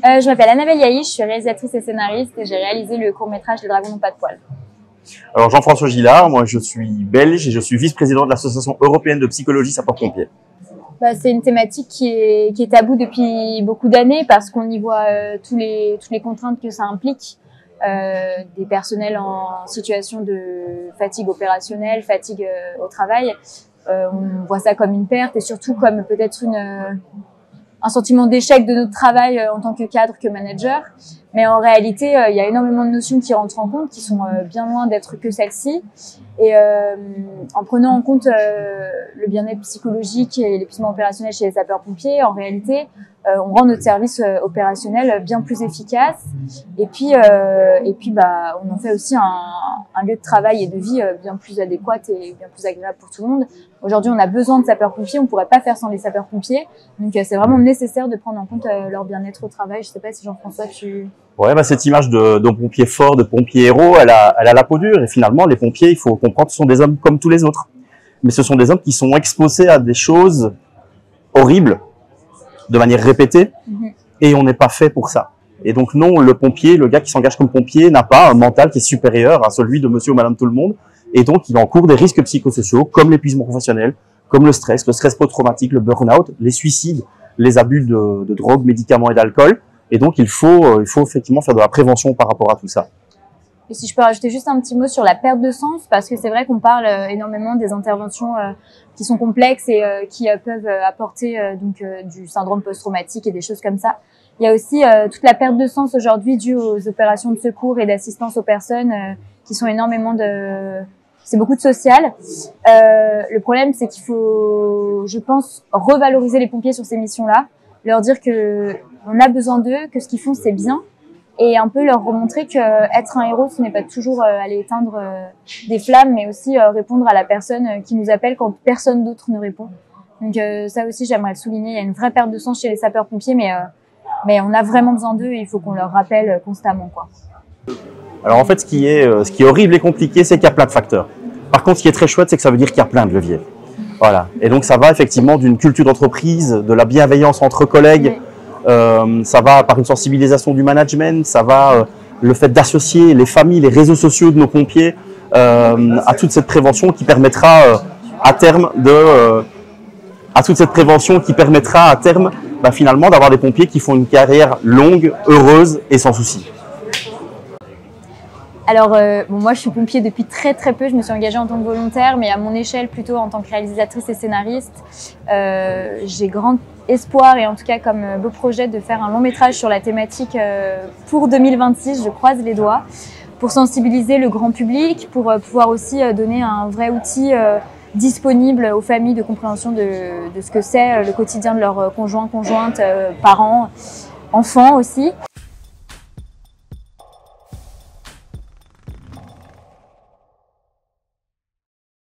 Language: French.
Je m'appelle Annabelle Yahi, je suis réalisatrice et scénariste et j'ai réalisé le court-métrage Les Dragons n'ont pas de poils. Alors Jean-François Gillard, moi je suis belge et je suis vice-président de l'Association européenne de psychologie sapeurs-pompiers. C'est une thématique qui est taboue depuis beaucoup d'années parce qu'on y voit toutes les contraintes que ça implique. Des personnels en situation de fatigue opérationnelle, fatigue au travail. On voit ça comme une perte et surtout comme peut-être un sentiment d'échec de notre travail en tant que cadre, que manager. Mais en réalité, il y a énormément de notions qui rentrent en compte, qui sont bien loin d'être que celles-ci. Et en prenant en compte le bien-être psychologique et l'épuisement opérationnel chez les sapeurs-pompiers, en réalité, on rend notre service opérationnel bien plus efficace. Et puis on en fait aussi un lieu de travail et de vie bien plus adéquat et bien plus agréable pour tout le monde. Aujourd'hui, on a besoin de sapeurs-pompiers, on ne pourrait pas faire sans les sapeurs-pompiers. Donc, c'est vraiment nécessaire de prendre en compte leur bien-être au travail. Je ne sais pas si Jean-François, tu... Ouais, cette image de pompiers forts, de pompiers héros, elle a la peau dure. Et finalement, les pompiers, il faut comprendre, ce sont des hommes comme tous les autres. Mais ce sont des hommes qui sont exposés à des choses horribles, de manière répétée, et on n'est pas fait pour ça. Et donc non, le pompier, le gars qui s'engage comme pompier, n'a pas un mental qui est supérieur à celui de monsieur ou madame tout le monde, et donc il encourt des risques psychosociaux, comme l'épuisement professionnel, comme le stress post-traumatique, le burn-out, les suicides, les abus de drogue, médicaments et d'alcool. Et donc il faut effectivement faire de la prévention par rapport à tout ça. Et si je peux rajouter juste un petit mot sur la perte de sens, parce que c'est vrai qu'on parle énormément des interventions qui sont complexes et qui peuvent apporter du syndrome post-traumatique et des choses comme ça. Il y a aussi toute la perte de sens aujourd'hui due aux opérations de secours et d'assistance aux personnes qui sont énormément c'est beaucoup de social. Le problème, c'est qu'il faut, je pense, revaloriser les pompiers sur ces missions-là, leur dire que on a besoin d'eux, que ce qu'ils font, c'est bien, et un peu leur remontrer que être un héros, ce n'est pas toujours aller éteindre des flammes, mais aussi répondre à la personne qui nous appelle quand personne d'autre ne répond. Donc ça aussi, j'aimerais le souligner. Il y a une vraie perte de sens chez les sapeurs-pompiers, mais on a vraiment besoin d'eux et il faut qu'on leur rappelle constamment, quoi. Alors en fait, ce qui est horrible et compliqué, c'est qu'il y a plein de facteurs. Par contre, ce qui est très chouette, c'est que ça veut dire qu'il y a plein de leviers. Voilà. Et donc ça va effectivement d'une culture d'entreprise, de la bienveillance entre collègues. Oui. Ça va par une sensibilisation du management, ça va le fait d'associer les familles, les réseaux sociaux de nos pompiers à toute cette prévention qui permettra à terme finalement d'avoir des pompiers qui font une carrière longue, heureuse et sans souci. Alors, moi, je suis pompier depuis très très peu. Je me suis engagée en tant que volontaire, mais à mon échelle, plutôt en tant que réalisatrice et scénariste. J'ai grand espoir et en tout cas comme beau projet de faire un long métrage sur la thématique pour 2026. Je croise les doigts pour sensibiliser le grand public, pour pouvoir aussi donner un vrai outil disponible aux familles de compréhension de ce que c'est le quotidien de leurs conjoints, conjointes, parents, enfants aussi.